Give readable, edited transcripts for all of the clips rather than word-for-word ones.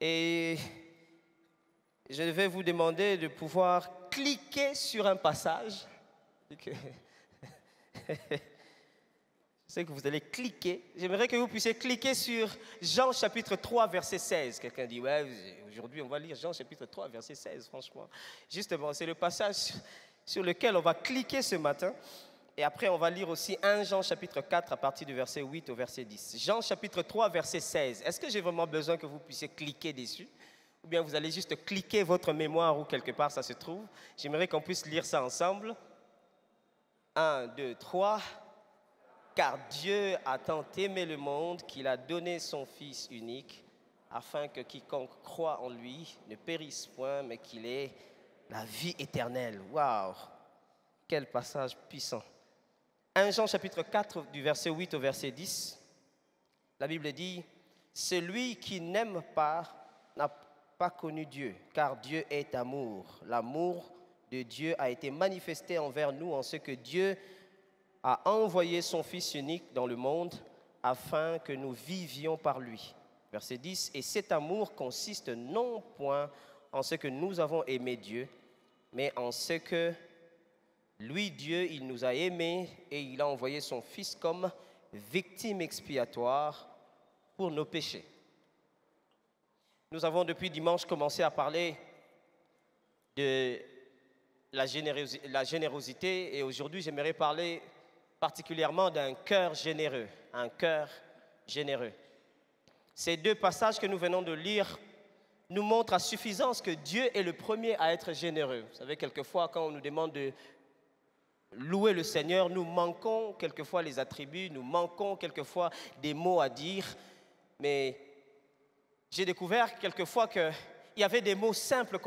Et je vais vous demander de pouvoir cliquer sur un passage. Je sais que vous allez cliquer. J'aimerais que vous puissiez cliquer sur Jean chapitre 3, verset 16. Quelqu'un dit, ouais, aujourd'hui on va lire Jean chapitre 3, verset 16, franchement. Justement, c'est le passage sur lequel on va cliquer ce matin. Et après, on va lire aussi 1 Jean chapitre 4 à partir du verset 8 au verset 10. Jean chapitre 3, verset 16. Est-ce que j'ai vraiment besoin que vous puissiez cliquer dessus? Ou bien vous allez juste cliquer votre mémoire où quelque part ça se trouve? J'aimerais qu'on puisse lire ça ensemble. 1, 2, 3. Car Dieu a tant aimé le monde qu'il a donné son Fils unique, afin que quiconque croit en lui ne périsse point, mais qu'il ait la vie éternelle. Waouh! Quel passage puissant! 1 Jean chapitre 4 du verset 8 au verset 10, la Bible dit « Celui qui n'aime pas n'a pas connu Dieu, car Dieu est amour. L'amour de Dieu a été manifesté envers nous en ce que Dieu a envoyé son Fils unique dans le monde afin que nous vivions par lui. » Verset 10 « Et cet amour consiste non point en ce que nous avons aimé Dieu, mais en ce que lui, Dieu, il nous a aimés et il a envoyé son Fils comme victime expiatoire pour nos péchés. » Nous avons depuis dimanche commencé à parler de la générosité et aujourd'hui j'aimerais parler particulièrement d'un cœur généreux, un cœur généreux. Ces deux passages que nous venons de lire nous montrent à suffisance que Dieu est le premier à être généreux. Vous savez, quelquefois quand on nous demande de louer le Seigneur, nous manquons quelquefois les attributs, nous manquons quelquefois des mots à dire, mais j'ai découvert quelquefois qu'il y avait des mots simples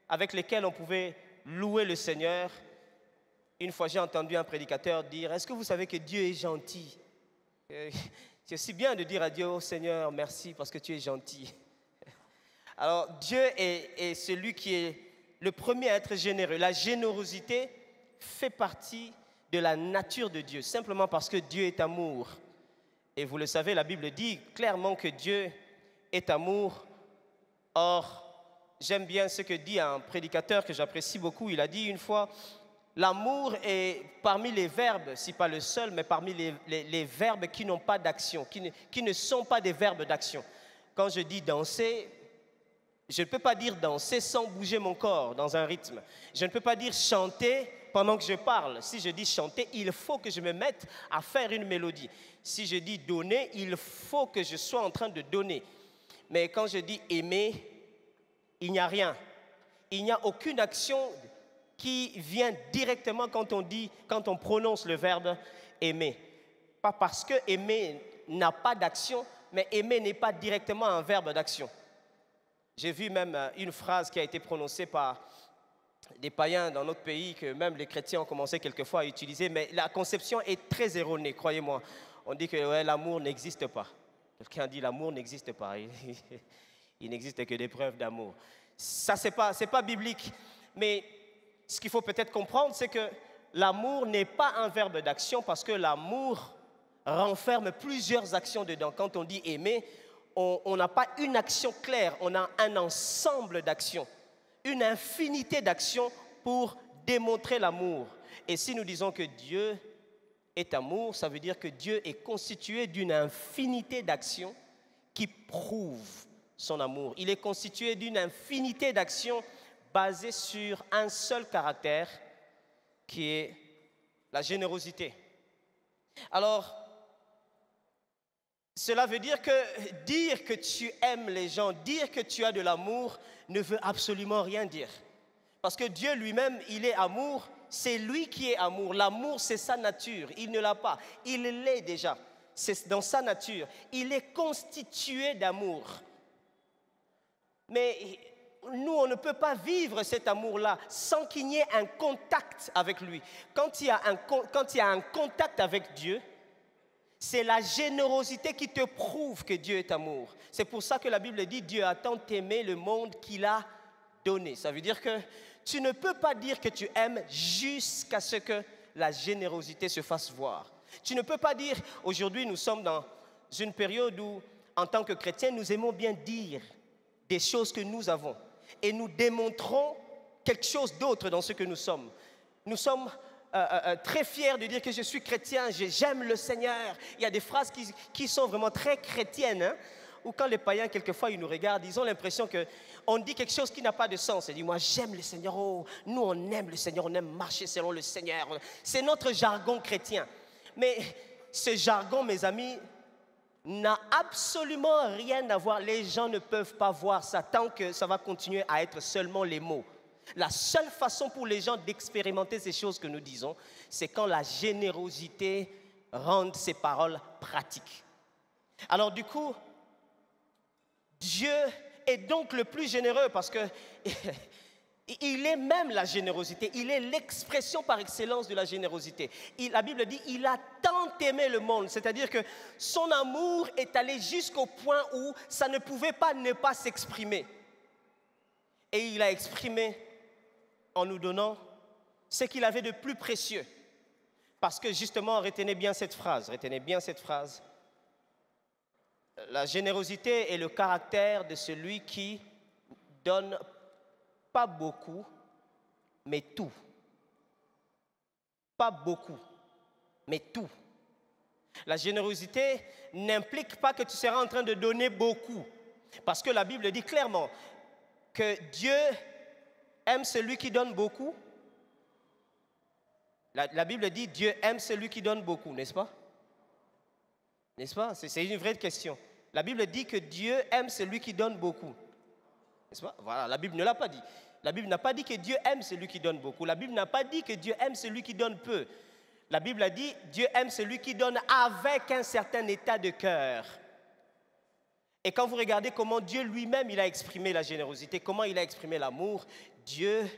avec lesquels on pouvait louer le Seigneur. Une fois, j'ai entendu un prédicateur dire « Est-ce que vous savez que Dieu est gentil ?» C'est aussi bien de dire à Dieu « Oh Seigneur, merci parce que tu es gentil. » Alors, Dieu est celui qui est le premier à être généreux. La générosité fait partie de la nature de Dieu, simplement parce que Dieu est amour. Et vous le savez, la Bible dit clairement que Dieu est amour. Or, j'aime bien ce que dit un prédicateur que j'apprécie beaucoup. Il a dit une fois, l'amour est parmi les verbes, si pas le seul, mais parmi les verbes qui n'ont pas d'action, qui ne sont pas des verbes d'action. Quand je dis danser, je ne peux pas dire danser sans bouger mon corps dans un rythme. Je ne peux pas dire chanter pendant que je parle. Si je dis chanter, il faut que je me mette à faire une mélodie. Si je dis donner, il faut que je sois en train de donner. Mais quand je dis aimer, il n'y a rien. Il n'y a aucune action qui vient directement quand on prononce le verbe aimer. Pas parce que aimer n'a pas d'action, mais aimer n'est pas directement un verbe d'action. J'ai vu même une phrase qui a été prononcée par des païens dans notre pays que même les chrétiens ont commencé quelquefois à utiliser, mais la conception est très erronée, croyez-moi. On dit que ouais, l'amour n'existe pas. Quelqu'un dit l'amour n'existe pas. Il n'existe que des preuves d'amour. Ça, c'est pas biblique. Mais ce qu'il faut peut-être comprendre, c'est que l'amour n'est pas un verbe d'action parce que l'amour renferme plusieurs actions dedans. Quand on dit aimer, on n'a pas une action claire, on a un ensemble d'actions, une infinité d'actions pour démontrer l'amour. Et si nous disons que Dieu est amour, ça veut dire que Dieu est constitué d'une infinité d'actions qui prouvent son amour. Il est constitué d'une infinité d'actions basées sur un seul caractère, qui est la générosité. Alors, cela veut dire que tu aimes les gens, dire que tu as de l'amour ne veut absolument rien dire. Parce que Dieu lui-même, il est amour, c'est lui qui est amour. L'amour, c'est sa nature, il ne l'a pas, il l'est déjà. C'est dans sa nature, il est constitué d'amour. Mais nous, on ne peut pas vivre cet amour-là sans qu'il y ait un contact avec lui. Quand il y a un contact avec Dieu, c'est la générosité qui te prouve que Dieu est amour. C'est pour ça que la Bible dit « Dieu a tant aimé le monde qu'il a donné ». Ça veut dire que tu ne peux pas dire que tu aimes jusqu'à ce que la générosité se fasse voir. Tu ne peux pas dire, aujourd'hui nous sommes dans une période où en tant que chrétiens, nous aimons bien dire des choses que nous avons et nous démontrons quelque chose d'autre dans ce que nous sommes. Nous sommes très fiers de dire que je suis chrétien, j'aime le Seigneur. Il y a des phrases qui sont vraiment très chrétiennes, hein, ou quand les païens, quelquefois, ils nous regardent, ils ont l'impression qu'on dit quelque chose qui n'a pas de sens. Ils disent, moi, j'aime le Seigneur, oh, nous, on aime le Seigneur, on aime marcher selon le Seigneur. C'est notre jargon chrétien. Mais ce jargon, mes amis, n'a absolument rien à voir. Les gens ne peuvent pas voir ça tant que ça va continuer à être seulement les mots. La seule façon pour les gens d'expérimenter ces choses que nous disons, c'est quand la générosité rend ces paroles pratiques. Alors du coup, Dieu est donc le plus généreux parce que il est même la générosité, il est l'expression par excellence de la générosité. La Bible dit, il a tant aimé le monde, c'est-à-dire que son amour est allé jusqu'au point où ça ne pouvait pas ne pas s'exprimer. Et il a exprimé en nous donnant ce qu'il avait de plus précieux. Parce que justement, retenez bien cette phrase. La générosité est le caractère de celui qui donne pas beaucoup, mais tout. Pas beaucoup, mais tout. La générosité n'implique pas que tu seras en train de donner beaucoup. Parce que la Bible dit clairement que Dieu aime celui qui donne beaucoup. La Bible dit Dieu aime celui qui donne beaucoup, n'est-ce pas? N'est-ce pas? C'est une vraie question. La Bible dit que Dieu aime celui qui donne beaucoup. N'est-ce pas? Voilà, la Bible ne l'a pas dit. La Bible n'a pas dit que Dieu aime celui qui donne beaucoup. La Bible n'a pas dit que Dieu aime celui qui donne peu. La Bible a dit Dieu aime celui qui donne avec un certain état de cœur. Et quand vous regardez comment Dieu lui-même il a exprimé la générosité, comment il a exprimé l'amour, Dieu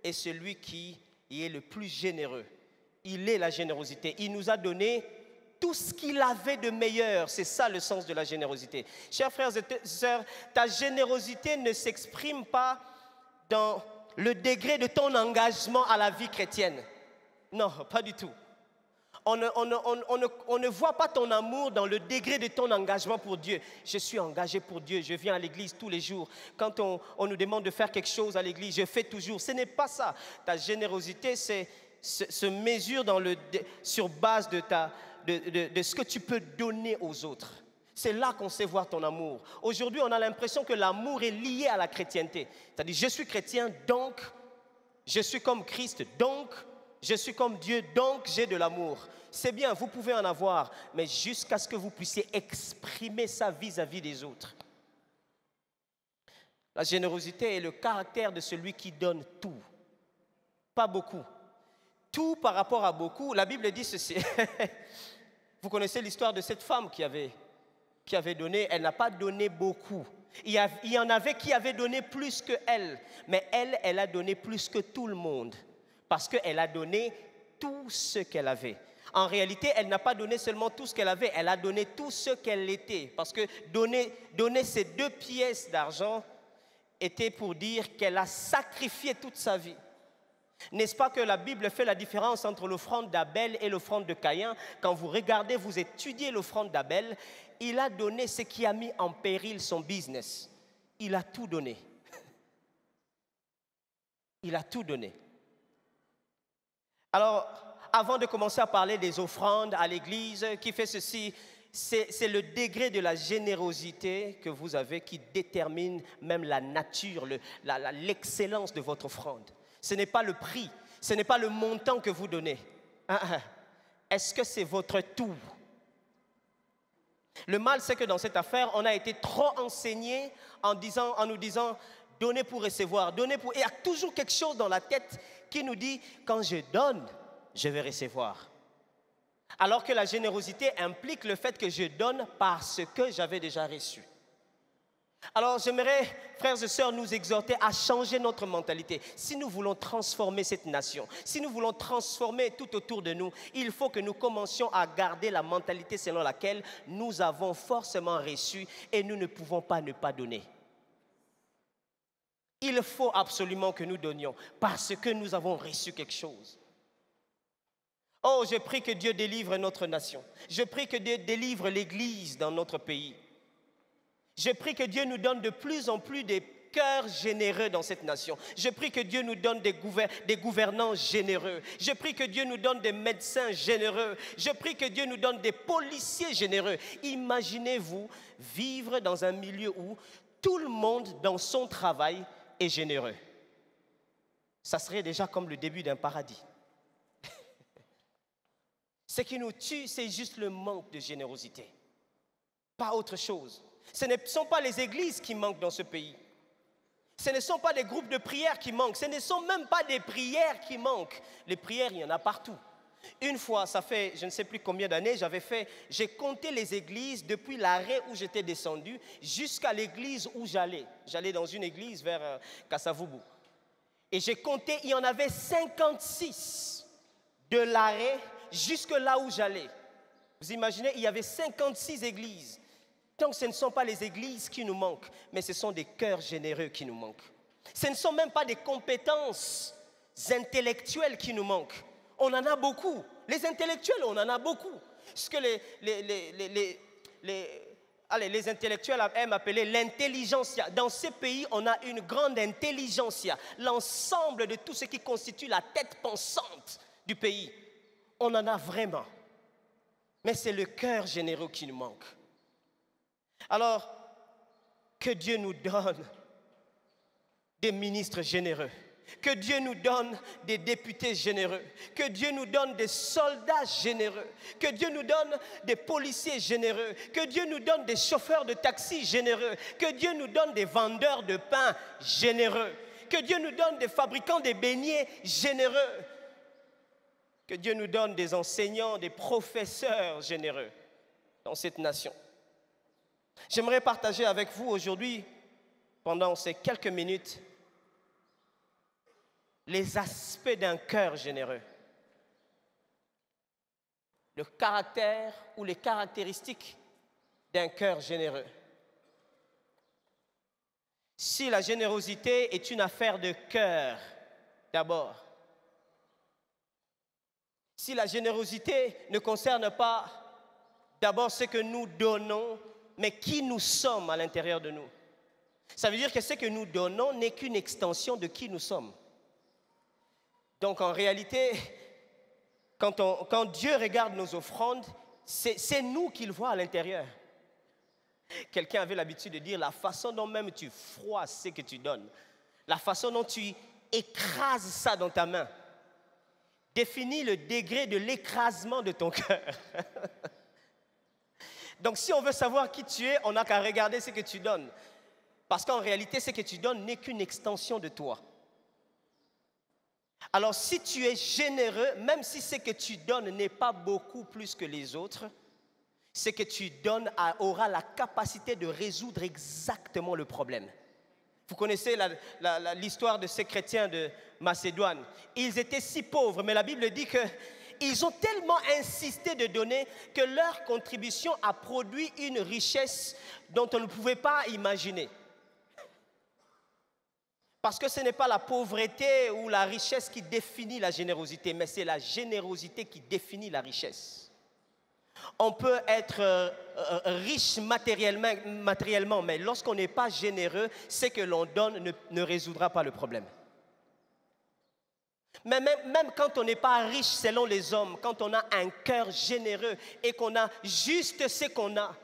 est celui qui est le plus généreux. Il est la générosité. Il nous a donné tout ce qu'il avait de meilleur. C'est ça le sens de la générosité. Chers frères et sœurs, ta générosité ne s'exprime pas dans le degré de ton engagement à la vie chrétienne. Non, pas du tout. On ne voit pas ton amour dans le degré de ton engagement pour Dieu. Je suis engagé pour Dieu, je viens à l'église tous les jours. Quand on nous demande de faire quelque chose à l'église, je fais toujours. Ce n'est pas ça. Ta générosité se mesure sur base de ce que tu peux donner aux autres. C'est là qu'on sait voir ton amour. Aujourd'hui, on a l'impression que l'amour est lié à la chrétienté. C'est-à-dire, je suis chrétien, donc je suis comme Christ, donc je suis comme Dieu, donc j'ai de l'amour. C'est bien, vous pouvez en avoir, mais jusqu'à ce que vous puissiez exprimer ça vis-à-vis des autres. La générosité est le caractère de celui qui donne tout. Pas beaucoup. Tout par rapport à beaucoup. La Bible dit ceci. Vous connaissez l'histoire de cette femme qui avait donné. Elle n'a pas donné beaucoup. Il y en avait qui avaient donné plus qu'elle. Mais elle a donné plus que tout le monde. Parce qu'elle a donné tout ce qu'elle avait. En réalité, elle n'a pas donné seulement tout ce qu'elle avait, elle a donné tout ce qu'elle était. Parce que donner ces 2 pièces d'argent était pour dire qu'elle a sacrifié toute sa vie. N'est-ce pas que la Bible fait la différence entre l'offrande d'Abel et l'offrande de Caïn? Quand vous regardez, vous étudiez l'offrande d'Abel, il a donné ce qui a mis en péril son business. Il a tout donné. Il a tout donné. Alors, avant de commencer à parler des offrandes à l'église, qui fait ceci, c'est le degré de la générosité que vous avez qui détermine même la nature, l'excellence de votre offrande. Ce n'est pas le prix, ce n'est pas le montant que vous donnez. Est-ce que c'est votre tout? Le mal, c'est que dans cette affaire, on a été trop enseigné en nous disant donner pour recevoir, donner pour... Et il y a toujours quelque chose dans la tête qui nous dit, quand je donne, je vais recevoir. Alors que la générosité implique le fait que je donne parce que j'avais déjà reçu. Alors j'aimerais, frères et sœurs, nous exhorter à changer notre mentalité. Si nous voulons transformer cette nation, si nous voulons transformer tout autour de nous, il faut que nous commencions à garder la mentalité selon laquelle nous avons forcément reçu et nous ne pouvons pas ne pas donner. Il faut absolument que nous donnions parce que nous avons reçu quelque chose. Oh, je prie que Dieu délivre notre nation. Je prie que Dieu délivre l'Église dans notre pays. Je prie que Dieu nous donne de plus en plus des cœurs généreux dans cette nation. Je prie que Dieu nous donne des gouvernants généreux. Je prie que Dieu nous donne des médecins généreux. Je prie que Dieu nous donne des policiers généreux. Imaginez-vous vivre dans un milieu où tout le monde dans son travail est généreux. Ça serait déjà comme le début d'un paradis. Ce qui nous tue, c'est juste le manque de générosité. Pas autre chose. Ce ne sont pas les églises qui manquent dans ce pays. Ce ne sont pas des groupes de prière qui manquent. Ce ne sont même pas des prières qui manquent. Les prières, il y en a partout. Une fois, ça fait je ne sais plus combien d'années, j'ai compté les églises depuis l'arrêt où j'étais descendu jusqu'à l'église où j'allais. J'allais dans une église vers Kassavubu. Et j'ai compté, il y en avait 56 de l'arrêt jusque là où j'allais. Vous imaginez, il y avait 56 églises. Donc ce ne sont pas les églises qui nous manquent, mais ce sont des cœurs généreux qui nous manquent. Ce ne sont même pas des compétences intellectuelles qui nous manquent. On en a beaucoup. Les intellectuels, on en a beaucoup. Ce que les intellectuels aiment appeler l'intelligentsia. Dans ces pays, on a une grande intelligentsia. L'ensemble de tout ce qui constitue la tête pensante du pays. On en a vraiment. Mais c'est le cœur généreux qui nous manque. Alors, que Dieu nous donne des ministres généreux. Que Dieu nous donne des députés généreux. Que Dieu nous donne des soldats généreux. Que Dieu nous donne des policiers généreux. Que Dieu nous donne des chauffeurs de taxi généreux. Que Dieu nous donne des vendeurs de pain généreux. Que Dieu nous donne des fabricants de beignets généreux. Que Dieu nous donne des enseignants, des professeurs généreux dans cette nation. J'aimerais partager avec vous aujourd'hui, pendant ces quelques minutes, les aspects d'un cœur généreux. Le caractère ou les caractéristiques d'un cœur généreux. Si la générosité est une affaire de cœur, d'abord, si la générosité ne concerne pas d'abord ce que nous donnons, mais qui nous sommes à l'intérieur de nous, ça veut dire que ce que nous donnons n'est qu'une extension de qui nous sommes. Donc en réalité, quand Dieu regarde nos offrandes, c'est nous qu'il voit à l'intérieur. Quelqu'un avait l'habitude de dire, la façon dont même tu froisses ce que tu donnes, la façon dont tu écrases ça dans ta main, définit le degré de l'écrasement de ton cœur. Donc si on veut savoir qui tu es, on n'a qu'à regarder ce que tu donnes. Parce qu'en réalité, ce que tu donnes n'est qu'une extension de toi. Alors si tu es généreux, même si ce que tu donnes n'est pas beaucoup plus que les autres, ce que tu donnes aura la capacité de résoudre exactement le problème. Vous connaissez l'histoire de ces chrétiens de Macédoine. Ils étaient si pauvres, mais la Bible dit qu'ils ont tellement insisté de donner que leur contribution a produit une richesse dont on ne pouvait pas imaginer. Parce que ce n'est pas la pauvreté ou la richesse qui définit la générosité, mais c'est la générosité qui définit la richesse. On peut être riche matériellement, mais lorsqu'on n'est pas généreux, ce que l'on donne ne résoudra pas le problème. Mais même quand on n'est pas riche selon les hommes, quand on a un cœur généreux et qu'on a juste ce qu'on a,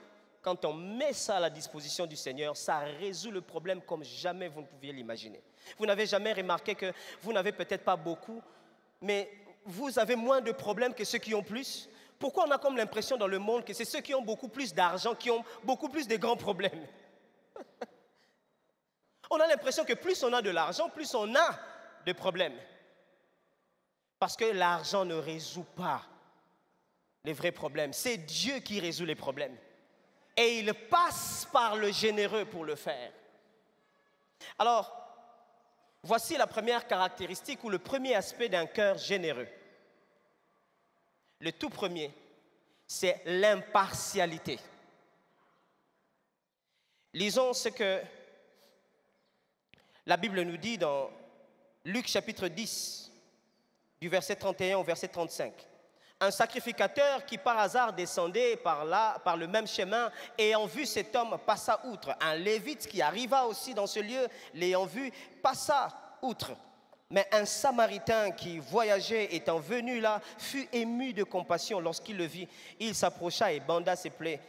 quand on met ça à la disposition du Seigneur, ça résout le problème comme jamais vous ne pouviez l'imaginer. Vous n'avez jamais remarqué que vous n'avez peut-être pas beaucoup, mais vous avez moins de problèmes que ceux qui ont plus? Pourquoi on a comme l'impression dans le monde que c'est ceux qui ont beaucoup plus d'argent qui ont beaucoup plus de grands problèmes? On a l'impression que plus on a de l'argent, plus on a de problèmes. Parce que l'argent ne résout pas les vrais problèmes. C'est Dieu qui résout les problèmes. Et il passe par le généreux pour le faire. Alors, voici la première caractéristique ou le premier aspect d'un cœur généreux. Le tout premier, c'est l'impartialité. Lisons ce que la Bible nous dit dans Luc chapitre 10, du verset 31 au verset 35. un sacrificateur qui par hasard descendait par là, par le même chemin, ayant vu cet homme, passa outre. Un lévite qui arriva aussi dans ce lieu, l'ayant vu, passa outre. Mais un Samaritain qui voyageait, étant venu là, fut ému de compassion lorsqu'il le vit. Il s'approcha et banda ses plaies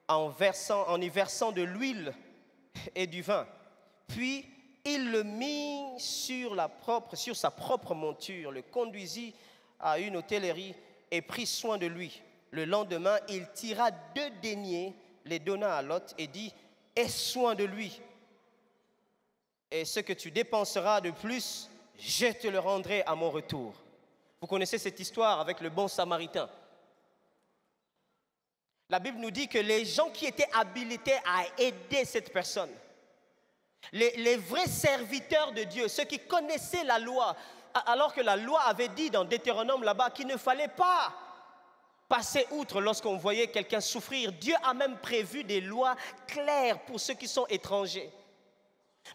en y versant de l'huile et du vin. Puis il le mit sur sa propre monture, le conduisit à une hôtellerie et prit soin de lui. Le lendemain, il tira 2 deniers, les donna à Lot et dit, « Aie soin de lui. Et ce que tu dépenseras de plus, je te le rendrai à mon retour. » Vous connaissez cette histoire avec le bon Samaritain. La Bible nous dit que les gens qui étaient habilités à aider cette personne, les vrais serviteurs de Dieu, ceux qui connaissaient la loi, alors que la loi avait dit dans Deutéronome là-bas qu'il ne fallait pas passer outre lorsqu'on voyait quelqu'un souffrir. Dieu a même prévu des lois claires pour ceux qui sont étrangers.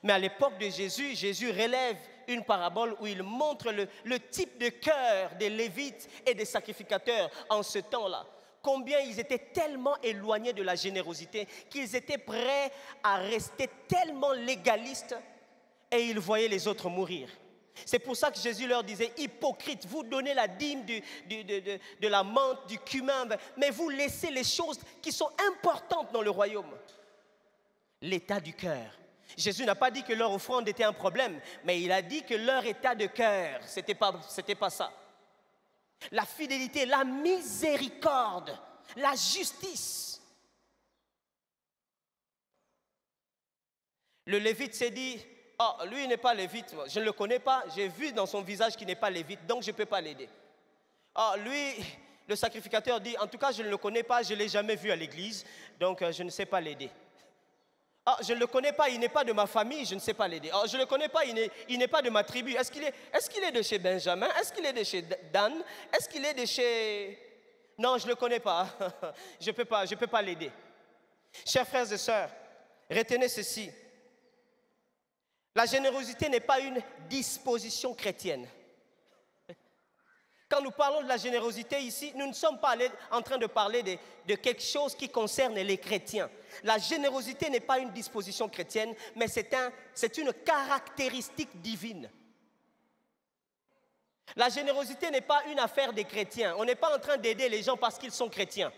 Mais à l'époque de Jésus, Jésus relève une parabole où il montre le type de cœur des Lévites et des sacrificateurs en ce temps-là. Combien ils étaient tellement éloignés de la générosité qu'ils étaient prêts à rester tellement légalistes et ils voyaient les autres mourir. C'est pour ça que Jésus leur disait, hypocrites, vous donnez la dîme de la menthe, du cumin, mais vous laissez les choses qui sont importantes dans le royaume. L'état du cœur. Jésus n'a pas dit que leur offrande était un problème, mais il a dit que leur état de cœur, c'était pas ça. La fidélité, la miséricorde, la justice. Le Lévite s'est dit, oh, lui il n'est pas Lévite, je ne le connais pas, j'ai vu dans son visage qu'il n'est pas Lévite, donc je ne peux pas l'aider. Oh, lui, le sacrificateur dit, en tout cas je ne le connais pas, je ne l'ai jamais vu à l'église, donc je ne sais pas l'aider. Ah, je ne le connais pas, il n'est pas de ma famille, je ne sais pas l'aider. Ah, je ne le connais pas, il n'est pas de ma tribu. Est-ce qu'il est de chez Benjamin? Est-ce qu'il est de chez Dan? Est-ce qu'il est de chez... Non, je ne le connais pas. Je ne peux pas l'aider. Chers frères et sœurs, retenez ceci. La générosité n'est pas une disposition chrétienne. Quand nous parlons de la générosité ici, nous ne sommes pas en train de parler de quelque chose qui concerne les chrétiens. La générosité n'est pas une disposition chrétienne, mais c'est une caractéristique divine. La générosité n'est pas une affaire des chrétiens. On n'est pas en train d'aider les gens parce qu'ils sont chrétiens.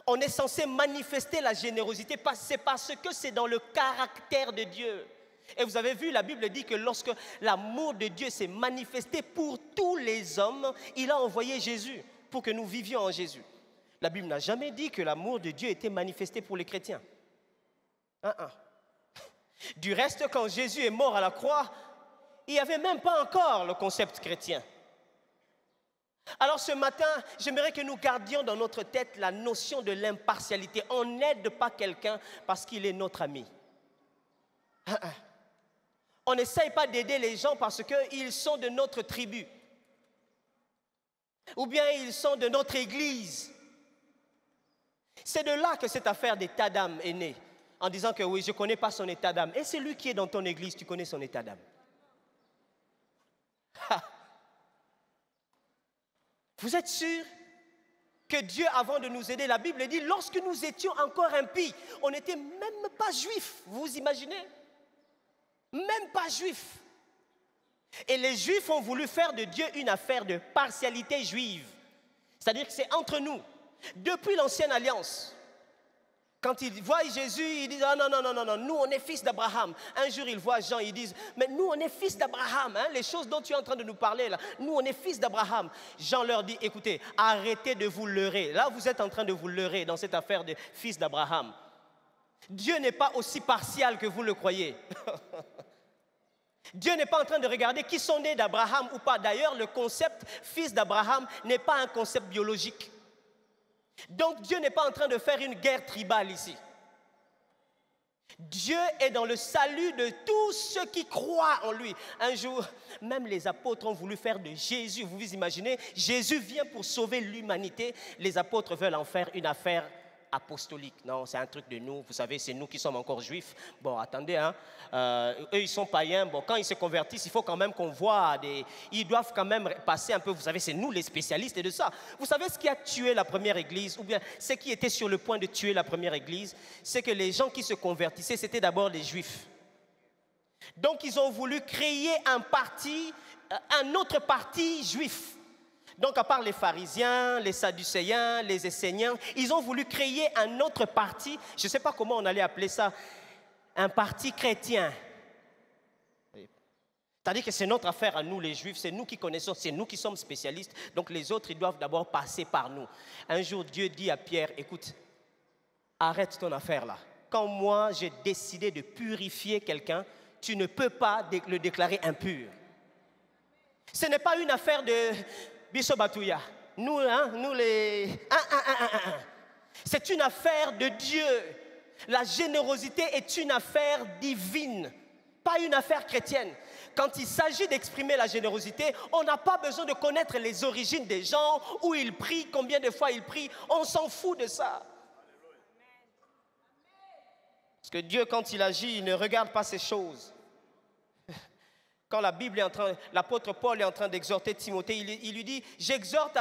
On est censé manifester la générosité c'est parce que c'est dans le caractère de Dieu. Et vous avez vu, la Bible dit que lorsque l'amour de Dieu s'est manifesté pour tous les hommes, il a envoyé Jésus pour que nous vivions en Jésus. La Bible n'a jamais dit que l'amour de Dieu était manifesté pour les chrétiens. Du reste, quand Jésus est mort à la croix, il n'y avait même pas encore le concept chrétien. Alors ce matin, j'aimerais que nous gardions dans notre tête la notion de l'impartialité. On n'aide pas quelqu'un parce qu'il est notre ami. On n'essaye pas d'aider les gens parce qu'ils sont de notre tribu. Ou bien ils sont de notre église. C'est de là que cette affaire d'état d'âme est née. En disant que oui, je ne connais pas son état d'âme. Et c'est lui qui est dans ton église, tu connais son état d'âme. Vous êtes sûr que Dieu, avant de nous aider, la Bible dit, lorsque nous étions encore impies, on n'était même pas juifs. Vous vous imaginez? Même pas juifs. Et les Juifs ont voulu faire de Dieu une affaire de partialité juive. C'est-à-dire que c'est entre nous. Depuis l'Ancienne Alliance, quand ils voient Jésus, ils disent, ah, non, nous on est fils d'Abraham. Un jour ils voient Jean, ils disent, mais nous on est fils d'Abraham, hein, les choses dont tu es en train de nous parler là, nous on est fils d'Abraham. Jean leur dit, écoutez, arrêtez de vous leurrer. Là vous êtes en train de vous leurrer dans cette affaire de fils d'Abraham. Dieu n'est pas aussi partial que vous le croyez. Dieu n'est pas en train de regarder qui sont nés d'Abraham ou pas. D'ailleurs, le concept fils d'Abraham n'est pas un concept biologique. Donc Dieu n'est pas en train de faire une guerre tribale ici. Dieu est dans le salut de tous ceux qui croient en lui. Un jour, même les apôtres ont voulu faire de Jésus, vous vous imaginez, Jésus vient pour sauver l'humanité. Les apôtres veulent en faire une affaire apostolique. Non, c'est un truc de nous. Vous savez, c'est nous qui sommes encore juifs. Bon, attendez, hein. Eux, ils sont païens. Bon, quand ils se convertissent, il faut quand même qu'on voit ils doivent quand même passer un peu. Vous savez, c'est nous les spécialistes de ça. Vous savez ce qui a tué la première église, ou bien ce qui était sur le point de tuer la première église, c'est que les gens qui se convertissaient, c'était d'abord les juifs. Donc, ils ont voulu créer un autre parti juif. Donc, à part les pharisiens, les sadducéens, les esséniens, ils ont voulu créer un autre parti, je ne sais pas comment on allait appeler ça, un parti chrétien. C'est-à-dire que c'est notre affaire à nous, les juifs, c'est nous qui connaissons, c'est nous qui sommes spécialistes, donc les autres, ils doivent d'abord passer par nous. Un jour, Dieu dit à Pierre, écoute, arrête ton affaire là. Quand moi, j'ai décidé de purifier quelqu'un, tu ne peux pas le déclarer impur. Ce n'est pas une affaire de Bisso Batouya. Nous, hein, nous les... C'est une affaire de Dieu. La générosité est une affaire divine, pas une affaire chrétienne. Quand il s'agit d'exprimer la générosité, on n'a pas besoin de connaître les origines des gens, où ils prient, combien de fois ils prient. On s'en fout de ça. Parce que Dieu, quand il agit, il ne regarde pas ces choses. Quand la Bible est l'apôtre Paul est en train d'exhorter Timothée, il lui dit, j'exhorte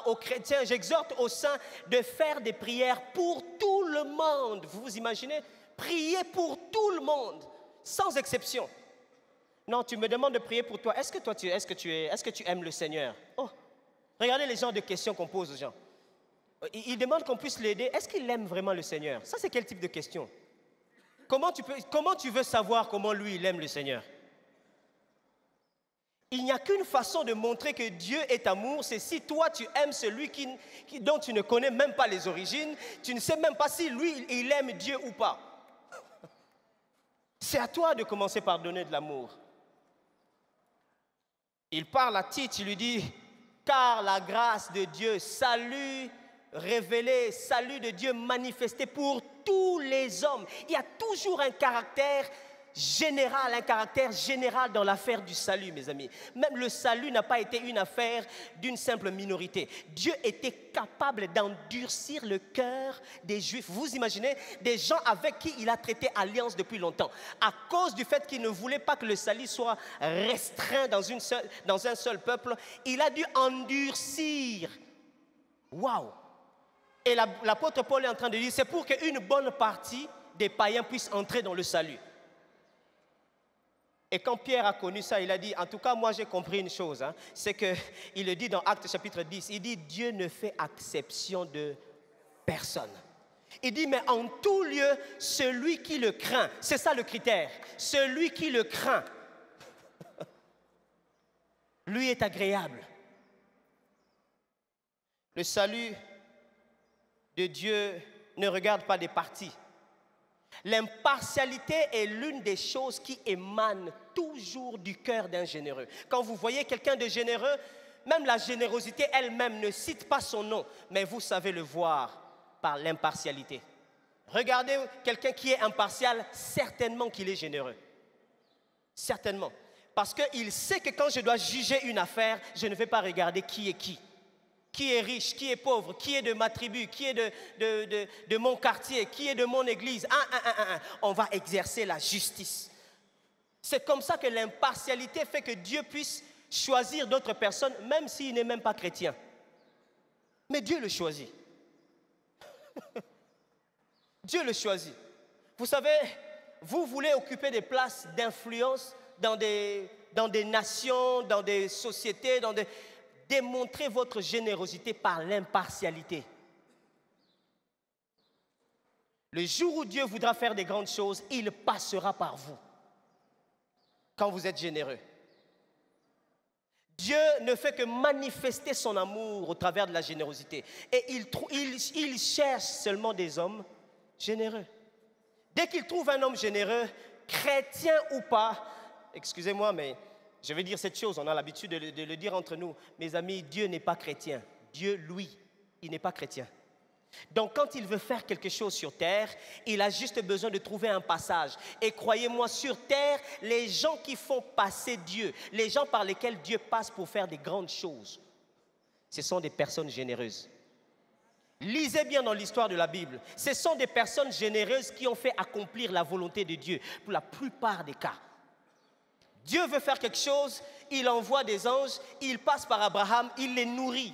aux chrétiens, j'exhorte aux saints de faire des prières pour tout le monde. Vous vous imaginez? Prier pour tout le monde, sans exception. Non, tu me demandes de prier pour toi. Est-ce que tu aimes le Seigneur? Oh, regardez les genres de questions qu'on pose aux gens. Ils demandent qu'on puisse l'aider. Est-ce qu'il aime vraiment le Seigneur? Ça, c'est quel type de question? Comment tu veux savoir comment lui, il aime le Seigneur? Il n'y a qu'une façon de montrer que Dieu est amour, c'est si toi, tu aimes celui dont tu ne connais même pas les origines, tu ne sais même pas si lui, il aime Dieu ou pas. C'est à toi de commencer par donner de l'amour. Il parle à Tite, il lui dit, car la grâce de Dieu, salut révélé, salut de Dieu manifesté pour tous les hommes. Il y a toujours un caractère général dans l'affaire du salut, mes amis. Même le salut n'a pas été une affaire d'une simple minorité. Dieu était capable d'endurcir le cœur des Juifs. Vous imaginez, des gens avec qui il a traité alliance depuis longtemps. À cause du fait qu'il ne voulait pas que le salut soit restreint dans un seul peuple, il a dû endurcir. Waouh! Et l'apôtre Paul est en train de dire, c'est pour qu'une bonne partie des païens puissent entrer dans le salut. Et quand Pierre a connu ça, il a dit, en tout cas, moi j'ai compris une chose, hein, c'est qu'il le dit dans Actes chapitre 10, il dit, Dieu ne fait exception de personne. Il dit, mais en tout lieu, celui qui le craint, c'est ça le critère, celui qui le craint, lui est agréable. Le salut de Dieu ne regarde pas des partis. L'impartialité est l'une des choses qui émanent toujours du cœur d'un généreux. Quand vous voyez quelqu'un de généreux, même la générosité elle-même ne cite pas son nom, mais vous savez le voir par l'impartialité. Regardez quelqu'un qui est impartial, certainement qu'il est généreux. Certainement. Parce qu'il sait que quand je dois juger une affaire, je ne vais pas regarder qui est qui. Qui est riche, qui est pauvre, qui est de ma tribu, qui est de mon quartier, qui est de mon église. On va exercer la justice. C'est comme ça que l'impartialité fait que Dieu puisse choisir d'autres personnes, même s'il n'est même pas chrétien. Mais Dieu le choisit. Dieu le choisit. Vous savez, vous voulez occuper des places d'influence dans des nations, dans des sociétés, démontrez votre générosité par l'impartialité. Le jour où Dieu voudra faire des grandes choses, il passera par vous. Quand vous êtes généreux. Dieu ne fait que manifester son amour au travers de la générosité. Et il cherche seulement des hommes généreux. Dès qu'il trouve un homme généreux, chrétien ou pas, excusez-moi, mais je vais dire cette chose, on a l'habitude de le dire entre nous. Mes amis, Dieu n'est pas chrétien. Dieu, lui, il n'est pas chrétien. Donc, quand il veut faire quelque chose sur terre, il a juste besoin de trouver un passage. Et croyez-moi, sur terre, les gens qui font passer Dieu, les gens par lesquels Dieu passe pour faire des grandes choses, ce sont des personnes généreuses. Lisez bien dans l'histoire de la Bible. Ce sont des personnes généreuses qui ont fait accomplir la volonté de Dieu pour la plupart des cas. Dieu veut faire quelque chose, il envoie des anges, il passe par Abraham, il les nourrit.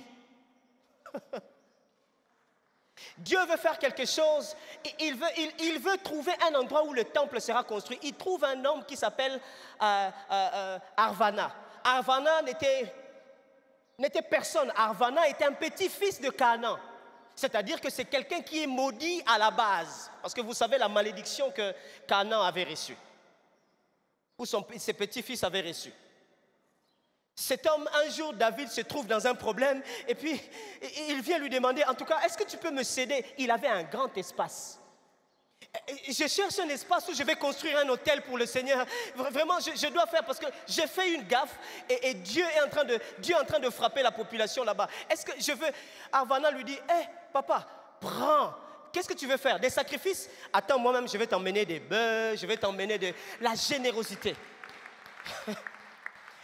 Dieu veut faire quelque chose, il veut trouver un endroit où le temple sera construit. Il trouve un homme qui s'appelle Arvana. Arvana n'était personne. Arvana était un petit-fils de Canaan. C'est-à-dire que c'est quelqu'un qui est maudit à la base. Parce que vous savez la malédiction que Canaan avait reçue. Ou ses petits-fils avaient reçu. Cet homme, un jour, David se trouve dans un problème et puis il vient lui demander, en tout cas, est-ce que tu peux me céder? Il avait un grand espace. Je cherche un espace où je vais construire un hôtel pour le Seigneur. Vraiment, je dois faire parce que j'ai fait une gaffe et Dieu est en train de frapper la population là-bas. Est-ce que je veux... Arvana lui dit, hé, papa, prends. Qu'est-ce que tu veux faire? Des sacrifices? Attends, moi-même, je vais t'emmener des bœufs, je vais t'emmener de la générosité.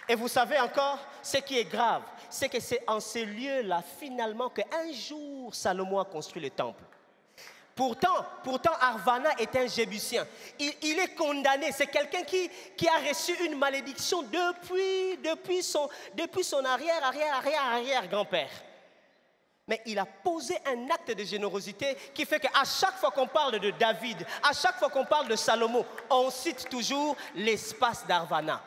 Et vous savez encore, ce qui est grave, c'est que c'est en ces lieux-là, finalement, qu'un jour, Salomon a construit le temple. Pourtant, Arvana est un Jébusien. Il est condamné. C'est quelqu'un qui a reçu une malédiction depuis son arrière-grand-père. Mais il a posé un acte de générosité qui fait qu'à chaque fois qu'on parle de David, à chaque fois qu'on parle de Salomon, on cite toujours l'espace d'Arvana.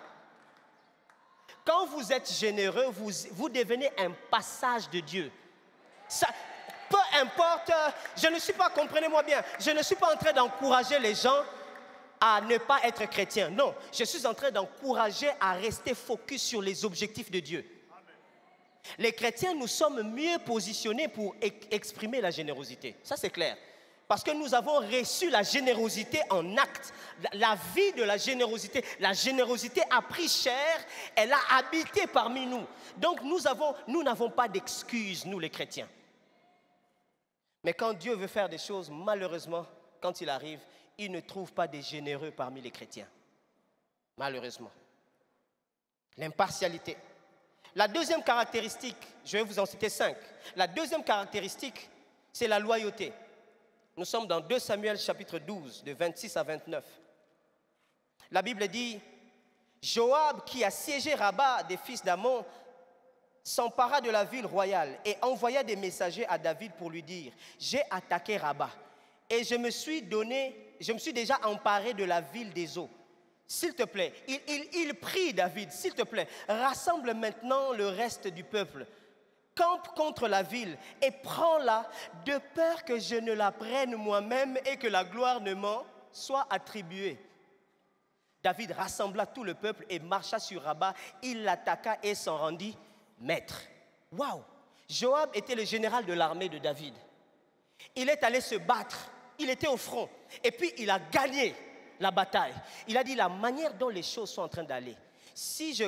Quand vous êtes généreux, vous devenez un passage de Dieu. Ça, peu importe, je ne suis pas, comprenez-moi bien, je ne suis pas en train d'encourager les gens à ne pas être chrétiens. Non, je suis en train d'encourager à rester focus sur les objectifs de Dieu. Les chrétiens, nous sommes mieux positionnés pour exprimer la générosité. Ça, c'est clair. Parce que nous avons reçu la générosité en acte. La vie de la générosité a pris chair, elle a habité parmi nous. Donc nous n'avons pas d'excuses, nous les chrétiens. Mais quand Dieu veut faire des choses, malheureusement, quand il arrive, il ne trouve pas des généreux parmi les chrétiens. Malheureusement. L'impartialité. La deuxième caractéristique, je vais vous en citer 5. La deuxième caractéristique, c'est la loyauté. Nous sommes dans 2 Samuel chapitre 12, de 26 à 29. La Bible dit, Joab qui a siégé Rabat des fils d'Ammon s'empara de la ville royale et envoya des messagers à David pour lui dire, j'ai attaqué Rabat et je me suis déjà emparé de la ville des eaux. S'il te plaît, il prie David, s'il te plaît, rassemble maintenant le reste du peuple. Campe contre la ville et prends-la de peur que je ne la prenne moi-même et que la gloire ne m'en soit attribuée. David rassembla tout le peuple et marcha sur Rabat. Il l'attaqua et s'en rendit maître. Waouh! Joab était le général de l'armée de David. Il est allé se battre. Il était au front. Et puis il a gagné la bataille. Il a dit la manière dont les choses sont en train d'aller. Si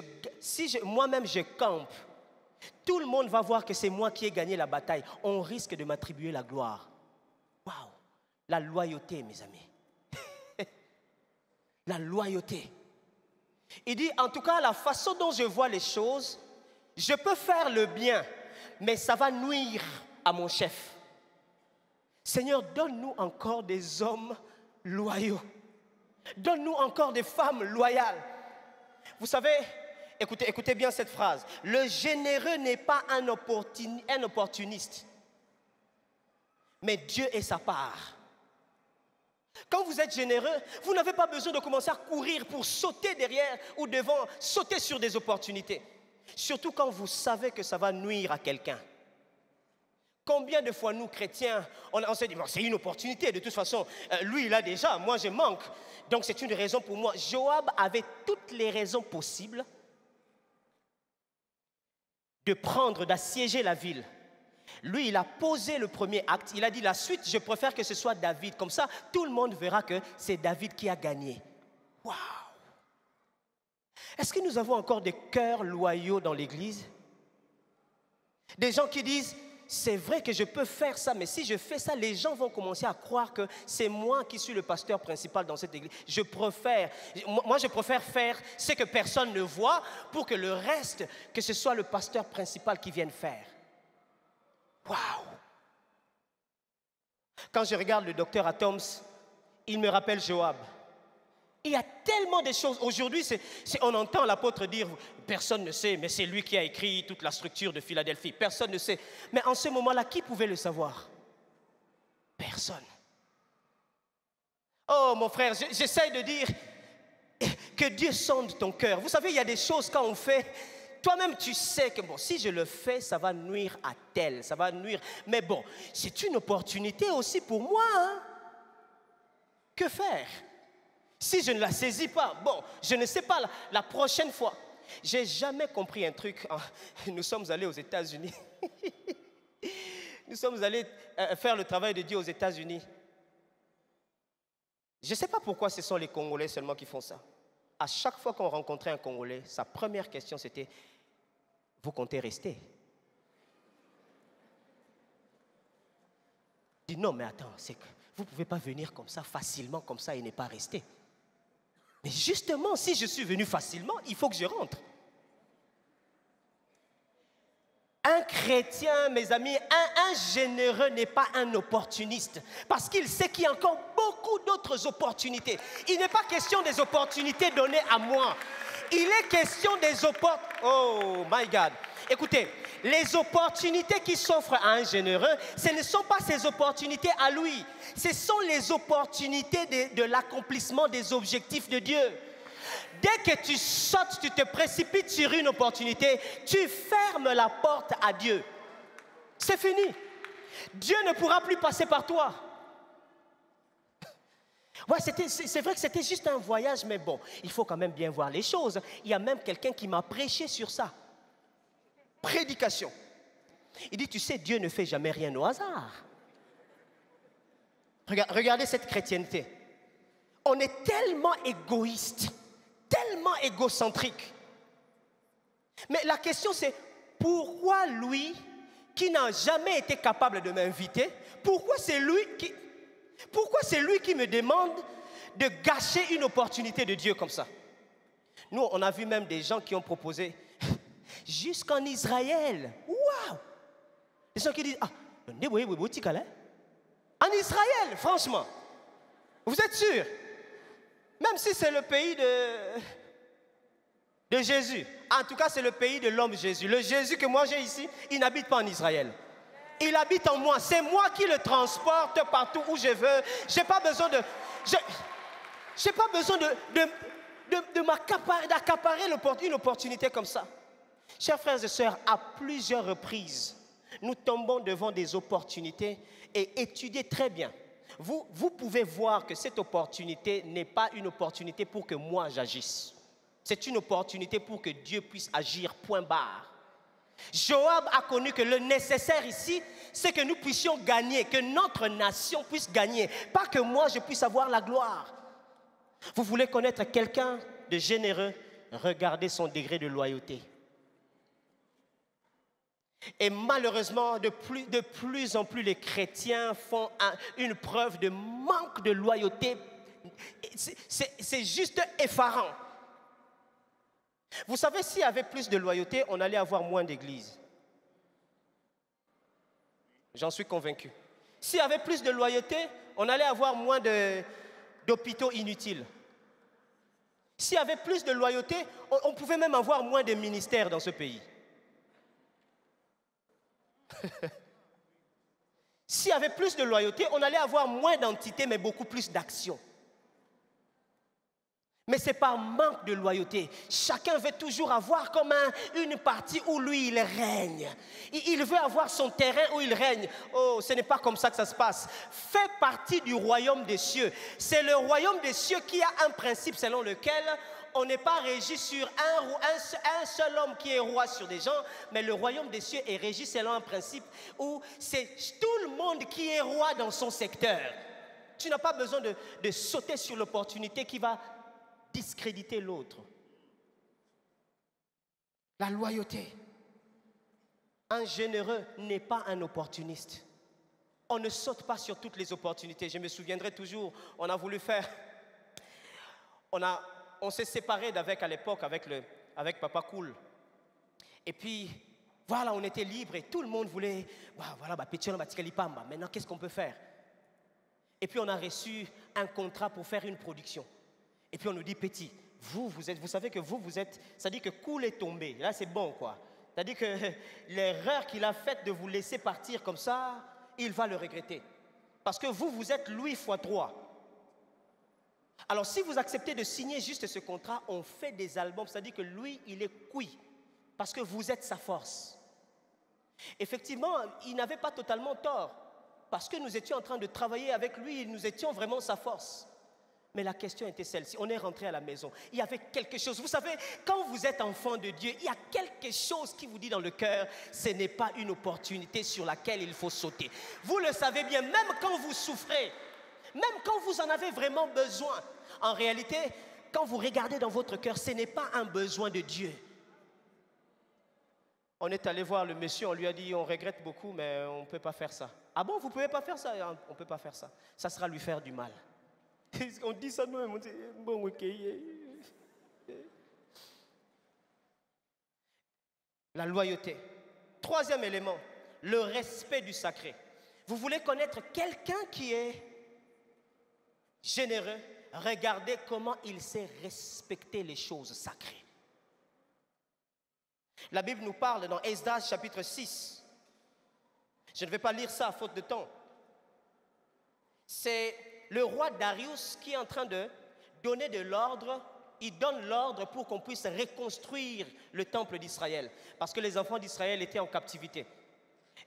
moi-même je campe, tout le monde va voir que c'est moi qui ai gagné la bataille. On risque de m'attribuer la gloire. Waouh! La loyauté, mes amis. La loyauté. Il dit, en tout cas, la façon dont je vois les choses, je peux faire le bien, mais ça va nuire à mon chef. Seigneur, donne-nous encore des hommes loyaux. Donne-nous encore des femmes loyales. Vous savez, écoutez bien cette phrase. Le généreux n'est pas un opportuniste, mais Dieu est sa part. Quand vous êtes généreux, vous n'avez pas besoin de commencer à courir pour sauter derrière ou devant, sauter sur des opportunités. Surtout quand vous savez que ça va nuire à quelqu'un. Combien de fois nous, chrétiens, on se dit, bon, c'est une opportunité, de toute façon, lui il a déjà, moi je manque. Donc c'est une raison pour moi. Joab avait toutes les raisons possibles de prendre, d'assiéger la ville. Lui, il a posé le premier acte. Il a dit la suite, je préfère que ce soit David. Comme ça, tout le monde verra que c'est David qui a gagné. Waouh! Est-ce que nous avons encore des cœurs loyaux dans l'église? Des gens qui disent, c'est vrai que je peux faire ça, mais si je fais ça, les gens vont commencer à croire que c'est moi qui suis le pasteur principal dans cette église. Je préfère faire ce que personne ne voit pour que le reste, que ce soit le pasteur principal qui vienne faire. Waouh! Quand je regarde le docteur Atoms, il me rappelle Joab. Il y a tellement de choses. Aujourd'hui, on entend l'apôtre dire, personne ne sait, mais c'est lui qui a écrit toute la structure de Philadelphie. Personne ne sait. Mais en ce moment-là, qui pouvait le savoir? Personne. Oh, mon frère, j'essaie de dire que Dieu sonde ton cœur. Vous savez, il y a des choses quand on fait, toi-même tu sais que bon, si je le fais, ça va nuire à tel, ça va nuire. Mais bon, c'est une opportunité aussi pour moi. Hein? Que faire? Si je ne la saisis pas, bon, je ne sais pas la prochaine fois. J'ai jamais compris un truc. Nous sommes allés aux États-Unis. Nous sommes allés faire le travail de Dieu aux États-Unis. Je ne sais pas pourquoi ce sont les Congolais seulement qui font ça. À chaque fois qu'on rencontrait un Congolais, sa première question c'était « Vous comptez rester ?» Je dis « Non, mais attends, c'est que vous ne pouvez pas venir comme ça, facilement, comme ça, et ne pas rester. » Mais justement, si je suis venu facilement, il faut que je rentre. Un chrétien, mes amis, un généreux n'est pas un opportuniste. Parce qu'il sait qu'il y a encore beaucoup d'autres opportunités. Il n'est pas question des opportunités données à moi. Il est question des opportunités. Oh my God. Écoutez, les opportunités qui s'offrent à un généreux, ce ne sont pas ses opportunités à lui. Ce sont les opportunités de l'accomplissement des objectifs de Dieu. Dès que tu sautes, tu te précipites sur une opportunité, tu fermes la porte à Dieu. C'est fini. Dieu ne pourra plus passer par toi. Ouais, c'est vrai que c'était juste un voyage, mais bon, il faut quand même bien voir les choses. Il y a même quelqu'un qui m'a prêché sur ça. Prédication. Il dit, tu sais, Dieu ne fait jamais rien au hasard. Regardez cette chrétienté. On est tellement égoïste, tellement égocentrique. Mais la question c'est, pourquoi lui, qui n'a jamais été capable de m'inviter, pourquoi c'est lui qui me demande de gâcher une opportunité de Dieu comme ça? Nous, on a vu même des gens qui ont proposé, jusqu'en Israël. Waouh! Des gens qui disent, en Israël, franchement. Vous êtes sûr? Même si c'est le pays de Jésus. En tout cas, c'est le pays de l'homme Jésus. Le Jésus que moi j'ai ici, il n'habite pas en Israël. Il habite en moi. C'est moi qui le transporte partout où je veux. Je n'ai pas besoin d'accaparer une opportunité comme ça. Chers frères et sœurs, à plusieurs reprises, nous tombons devant des opportunités et étudiez très bien. Vous pouvez voir que cette opportunité n'est pas une opportunité pour que moi j'agisse. C'est une opportunité pour que Dieu puisse agir, point barre. Joab a connu que le nécessaire ici, c'est que nous puissions gagner, que notre nation puisse gagner. Pas que moi je puisse avoir la gloire. Vous voulez connaître quelqu'un de généreux? Regardez son degré de loyauté. Et malheureusement, de plus en plus, les chrétiens font une preuve de manque de loyauté. C'est juste effarant. Vous savez, s'il y avait plus de loyauté, on allait avoir moins d'églises. J'en suis convaincu. S'il y avait plus de loyauté, on allait avoir moins d'hôpitaux inutiles. S'il y avait plus de loyauté, on pouvait même avoir moins de ministères dans ce pays. S'il y avait plus de loyauté, on allait avoir moins d'entités, mais beaucoup plus d'actions. Mais c'est par manque de loyauté. Chacun veut toujours avoir comme une partie où lui, il règne. Il veut avoir son terrain où il règne. Oh, ce n'est pas comme ça que ça se passe. Fais partie du royaume des cieux. C'est le royaume des cieux qui a un principe selon lequel on n'est pas régi sur un seul homme qui est roi sur des gens, mais le royaume des cieux est régi selon un principe où c'est tout le monde qui est roi dans son secteur. Tu n'as pas besoin de sauter sur l'opportunité qui va discréditer l'autre. La loyauté. Un généreux n'est pas un opportuniste. On ne saute pas sur toutes les opportunités. Je me souviendrai toujours, on a voulu faire... On s'est séparés à l'époque avec Papa Cool. Et puis, voilà, on était libres et tout le monde voulait... Voilà, maintenant, qu'est-ce qu'on peut faire? Et puis on a reçu un contrat pour faire une production. Et puis on nous dit, petit, vous savez que vous êtes, ça dit que cool est tombé. Là c'est bon quoi. C'est-à-dire que l'erreur qu'il a faite de vous laisser partir comme ça, il va le regretter. Parce que vous êtes Louis x3. Alors si vous acceptez de signer juste ce contrat, on fait des albums. C'est-à-dire que Louis, il est cuit. Parce que vous êtes sa force. Effectivement, il n'avait pas totalement tort. Parce que nous étions en train de travailler avec lui, nous étions vraiment sa force. Mais la question était celle-ci, on est rentré à la maison, il y avait quelque chose. Vous savez, quand vous êtes enfant de Dieu, il y a quelque chose qui vous dit dans le cœur, ce n'est pas une opportunité sur laquelle il faut sauter. Vous le savez bien, même quand vous souffrez, même quand vous en avez vraiment besoin, en réalité, quand vous regardez dans votre cœur, ce n'est pas un besoin de Dieu. On est allé voir le monsieur, on lui a dit, on regrette beaucoup, mais on ne peut pas faire ça. Ah bon, vous ne pouvez pas faire ça? On ne peut pas faire ça. Ça sera lui faire du mal. On dit ça nous-mêmes, on dit, bon, ok. La loyauté. Troisième élément, le respect du sacré. Vous voulez connaître quelqu'un qui est généreux? Regardez comment il sait respecter les choses sacrées. La Bible nous parle dans Esdras chapitre 6. Je ne vais pas lire ça à faute de temps. C'est le roi Darius qui est en train de donner de l'ordre. Il donne l'ordre pour qu'on puisse reconstruire le temple d'Israël. Parce que les enfants d'Israël étaient en captivité.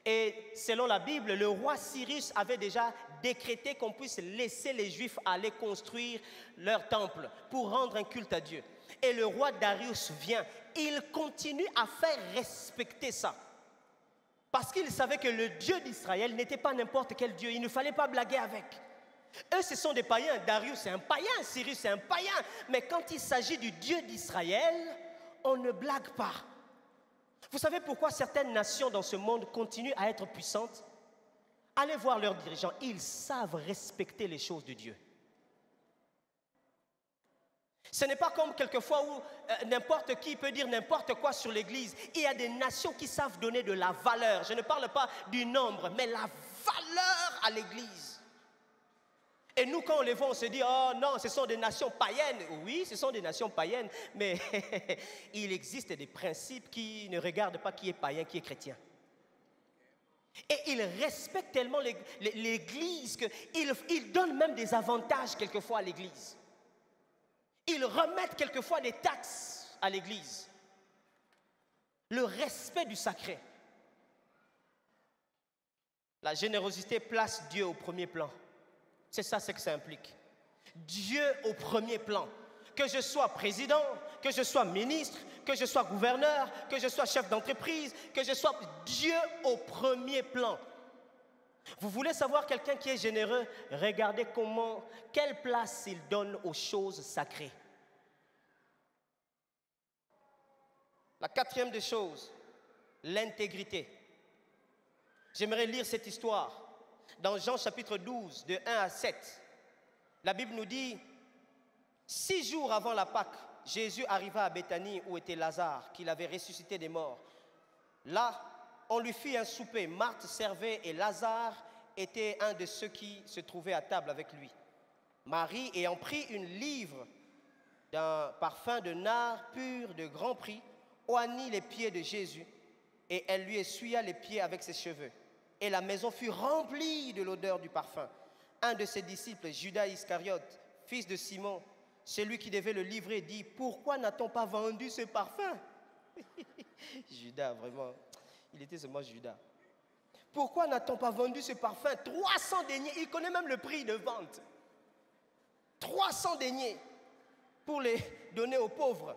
Et selon la Bible, le roi Cyrus avait déjà décrété qu'on puisse laisser les Juifs aller construire leur temple pour rendre un culte à Dieu. Et le roi Darius vient, il continue à faire respecter ça. Parce qu'il savait que le Dieu d'Israël n'était pas n'importe quel Dieu, il ne fallait pas blaguer avec. Eux, ce sont des païens, Darius c'est un païen, Cyrus c'est un païen. Mais quand il s'agit du Dieu d'Israël, on ne blague pas. Vous savez pourquoi certaines nations dans ce monde continuent à être puissantes? Allez voir leurs dirigeants, ils savent respecter les choses de Dieu. Ce n'est pas comme quelquefois où n'importe qui peut dire n'importe quoi sur l'Église. Il y a des nations qui savent donner de la valeur. Je ne parle pas du nombre, mais la valeur à l'Église. Et nous, quand on les voit, on se dit, oh non, ce sont des nations païennes. Oui, ce sont des nations païennes, mais il existe des principes qui ne regardent pas qui est païen, qui est chrétien. Et ils respectent tellement l'Église qu'ils donnent même des avantages quelquefois à l'Église. Ils remettent quelquefois des taxes à l'Église. Le respect du sacré. La générosité place Dieu au premier plan. C'est ça ce que ça implique. Dieu au premier plan. Que je sois président, que je sois ministre, que je sois gouverneur, que je sois chef d'entreprise, que je sois Dieu au premier plan. Vous voulez savoir quelqu'un qui est généreux? Regardez quelle place il donne aux choses sacrées. La quatrième des choses, l'intégrité. J'aimerais lire cette histoire. Dans Jean chapitre 12, de 1 à 7, la Bible nous dit, 6 jours avant la Pâque, Jésus arriva à Béthanie où était Lazare, qu'il avait ressuscité des morts. Là, on lui fit un souper. Marthe servait et Lazare était un de ceux qui se trouvaient à table avec lui. Marie, ayant pris une livre d'un parfum de nard pur de grand prix, oignit les pieds de Jésus et elle lui essuya les pieds avec ses cheveux. Et la maison fut remplie de l'odeur du parfum. Un de ses disciples, Judas Iscariote, fils de Simon, celui qui devait le livrer, dit, pourquoi n'a-t-on pas vendu ce parfum? Judas, vraiment, il était seulement Judas. Pourquoi n'a-t-on pas vendu ce parfum? 300 deniers, il connaît même le prix de vente. 300 deniers pour les donner aux pauvres.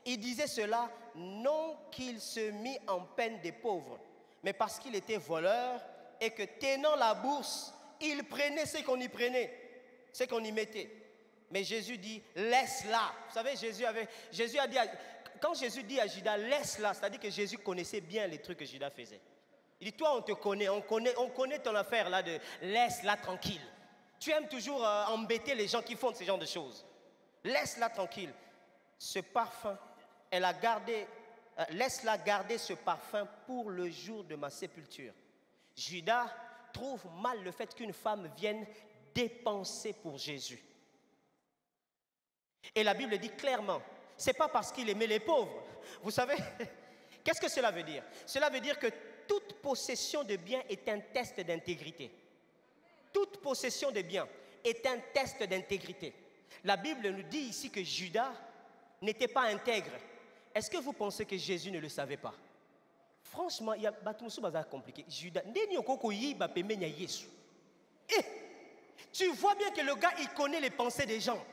Il disait cela, non qu'il se mit en peine des pauvres, mais parce qu'il était voleur et que tenant la bourse, il prenait ce qu'on y prenait, ce qu'on y mettait. Mais Jésus dit, laisse-la. Vous savez, quand Jésus dit à Judas, laisse-la, c'est-à-dire que Jésus connaissait bien les trucs que Judas faisait. Il dit, toi on te connaît, on connaît ton affaire là de laisse-la tranquille. Tu aimes toujours embêter les gens qui font ce genre de choses. Laisse-la tranquille. Ce parfum, elle a gardé, laisse-la garder ce parfum pour le jour de ma sépulture. Judas trouve mal le fait qu'une femme vienne dépensé pour Jésus. Et la Bible dit clairement, ce n'est pas parce qu'il aimait les pauvres. Vous savez, qu'est-ce que cela veut dire? Cela veut dire que toute possession de biens est un test d'intégrité. Toute possession de biens est un test d'intégrité. La Bible nous dit ici que Judas n'était pas intègre. Est-ce que vous pensez que Jésus ne le savait pas? Franchement, il y a bazar compliqué. Judas, tu vois bien que le gars, il connaît les pensées des gens.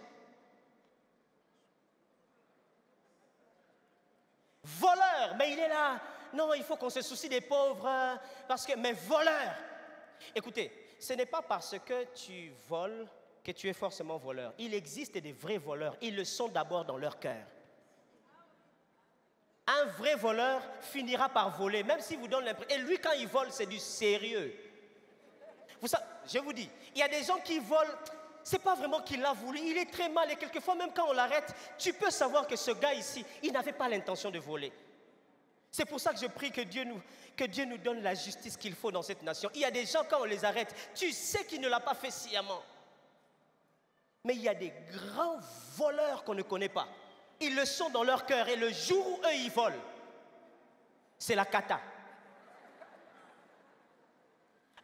Voleur, mais il est là. Non, il faut qu'on se soucie des pauvres. Parce que, mais voleur. Écoutez, ce n'est pas parce que tu voles que tu es forcément voleur. Il existe des vrais voleurs. Ils le sont d'abord dans leur cœur. Un vrai voleur finira par voler, même s'il vous donne l'impression. Et lui, quand il vole, c'est du sérieux. Vous savez, je vous dis, il y a des gens qui volent, c'est pas vraiment qu'il l'a voulu, il est très mal. Et quelquefois, même quand on l'arrête, tu peux savoir que ce gars ici, il n'avait pas l'intention de voler. C'est pour ça que je prie que Dieu nous donne la justice qu'il faut dans cette nation. Il y a des gens, quand on les arrête, tu sais qu'il ne l'a pas fait sciemment. Mais il y a des grands voleurs qu'on ne connaît pas. Ils le sont dans leur cœur et le jour où eux, ils volent, c'est la cata.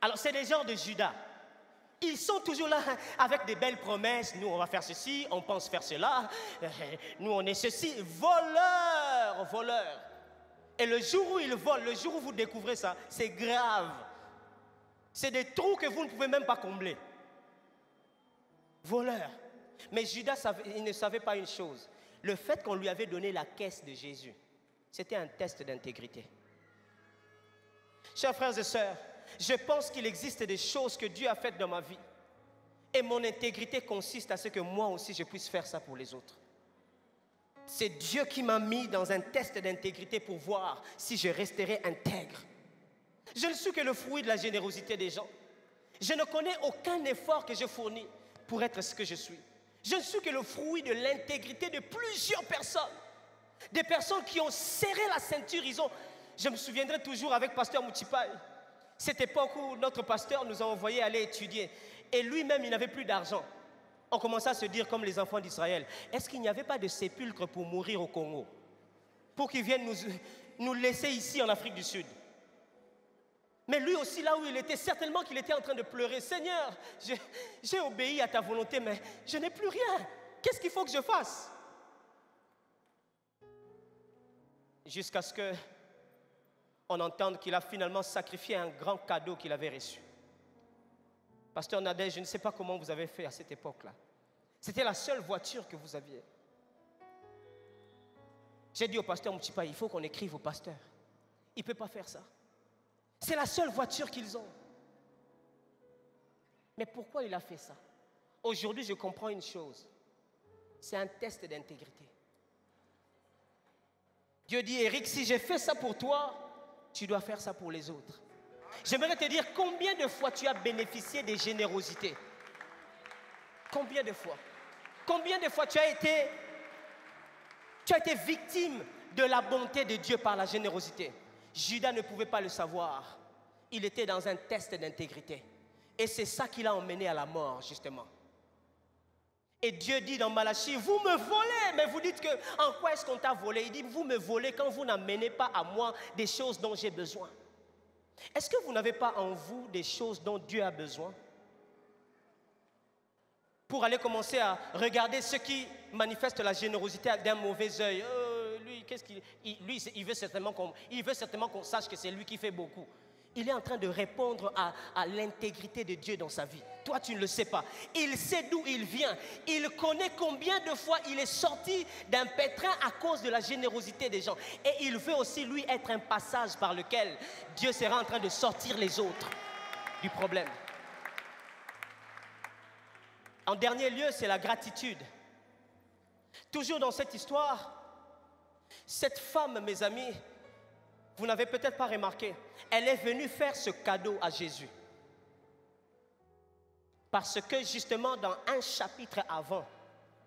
Alors, c'est des gens de Judas. Ils sont toujours là avec des belles promesses. Nous, on va faire ceci, on pense faire cela. Nous, on est ceci. Voleurs, voleurs. Et le jour où ils volent, le jour où vous découvrez ça, c'est grave. C'est des trous que vous ne pouvez même pas combler. Voleurs. Mais Judas, il ne savait pas une chose. Le fait qu'on lui avait donné la caisse de Jésus, c'était un test d'intégrité. Chers frères et sœurs, je pense qu'il existe des choses que Dieu a faites dans ma vie. Et mon intégrité consiste à ce que moi aussi je puisse faire ça pour les autres. C'est Dieu qui m'a mis dans un test d'intégrité pour voir si je resterai intègre. Je ne suis que le fruit de la générosité des gens. Je ne connais aucun effort que je fournis pour être ce que je suis. Je ne suis que le fruit de l'intégrité de plusieurs personnes. Des personnes qui ont serré la ceinture. Je me souviendrai toujours avec pasteur Moutipaï. Cette époque où notre pasteur nous a envoyés aller étudier. Et lui-même, il n'avait plus d'argent. On commençait à se dire comme les enfants d'Israël. Est-ce qu'il n'y avait pas de sépulcre pour mourir au Congo? Pour qu'ils viennent nous laisser ici en Afrique du Sud. Mais lui aussi, là où il était, certainement qu'il était en train de pleurer. Seigneur, j'ai obéi à ta volonté, mais je n'ai plus rien. Qu'est-ce qu'il faut que je fasse? Jusqu'à ce qu'on entende qu'il a finalement sacrifié un grand cadeau qu'il avait reçu. Pasteur Nadej, je ne sais pas comment vous avez fait à cette époque-là. C'était la seule voiture que vous aviez. J'ai dit au pasteur Moutipa, il faut qu'on écrive au pasteur. Il ne peut pas faire ça. C'est la seule voiture qu'ils ont. Mais pourquoi il a fait ça? Aujourd'hui, je comprends une chose. C'est un test d'intégrité. Dieu dit, Eric, si j'ai fait ça pour toi, tu dois faire ça pour les autres. J'aimerais te dire combien de fois tu as bénéficié des générosités. Combien de fois? Combien de fois tu as été victime de la bonté de Dieu par la générosité? Judas ne pouvait pas le savoir. Il était dans un test d'intégrité. Et c'est ça qui l'a emmené à la mort, justement. Et Dieu dit dans Malachie, vous me volez, mais vous dites que, en quoi est-ce qu'on t'a volé? Il dit, vous me volez quand vous n'amenez pas à moi des choses dont j'ai besoin. Est-ce que vous n'avez pas en vous des choses dont Dieu a besoin? Pour aller commencer à regarder ceux qui manifestent la générosité d'un mauvais œil. Lui, il veut certainement qu'on sache que c'est lui qui fait beaucoup. Il est en train de répondre à l'intégrité de Dieu dans sa vie. Toi, tu ne le sais pas. Il sait d'où il vient. Il connaît combien de fois il est sorti d'un pétrin à cause de la générosité des gens. Et il veut aussi, lui, être un passage par lequel Dieu sera en train de sortir les autres du problème. En dernier lieu, c'est la gratitude. Toujours dans cette histoire, cette femme, mes amis, vous n'avez peut-être pas remarqué, elle est venue faire ce cadeau à Jésus. Parce que justement, dans un chapitre avant,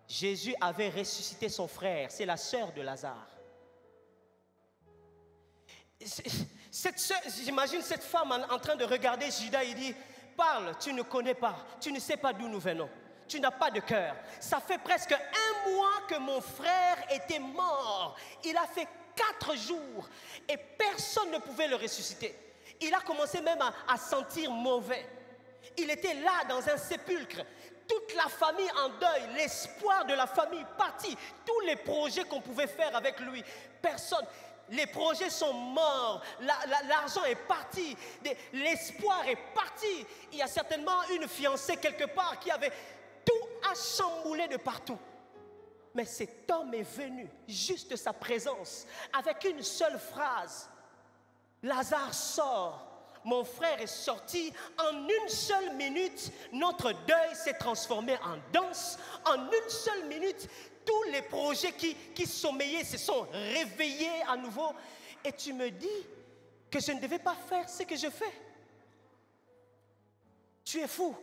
Jésus avait ressuscité son frère, c'est la sœur de Lazare. J'imagine cette femme en train de regarder Judas, il dit, parles, tu ne connais pas, tu ne sais pas d'où nous venons. Tu n'as pas de cœur. Ça fait presque 1 mois que mon frère était mort. Il a fait 4 jours et personne ne pouvait le ressusciter. Il a commencé même à sentir mauvais. Il était là dans un sépulcre. Toute la famille en deuil, l'espoir de la famille parti. Tous les projets qu'on pouvait faire avec lui, personne. Les projets sont morts, l'argent est parti, l'espoir est parti. Il y a certainement une fiancée quelque part qui avait tout à chambouler de partout. Mais cet homme est venu, juste sa présence, avec une seule phrase. Lazare sort. Mon frère est sorti. En une seule minute, notre deuil s'est transformé en danse. En une seule minute, tous les projets qui sommeillaient se sont réveillés à nouveau. Et tu me dis que je ne devais pas faire ce que je fais. Tu es fou.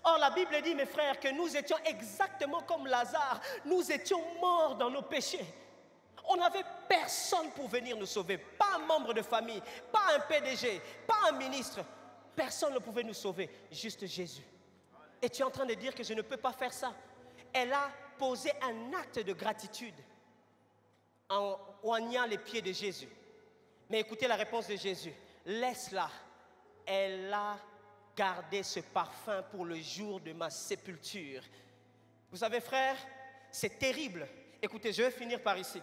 Or, la Bible dit, mes frères, que nous étions exactement comme Lazare. Nous étions morts dans nos péchés. On n'avait personne pour venir nous sauver. Pas un membre de famille, pas un PDG, pas un ministre. Personne ne pouvait nous sauver, juste Jésus. Et tu es en train de dire que je ne peux pas faire ça. Elle a posé un acte de gratitude en oignant les pieds de Jésus. Mais écoutez la réponse de Jésus. Laisse-la. Elle a gardé ce parfum pour le jour de ma sépulture. Vous savez, frère, c'est terrible. Écoutez, je vais finir par ici.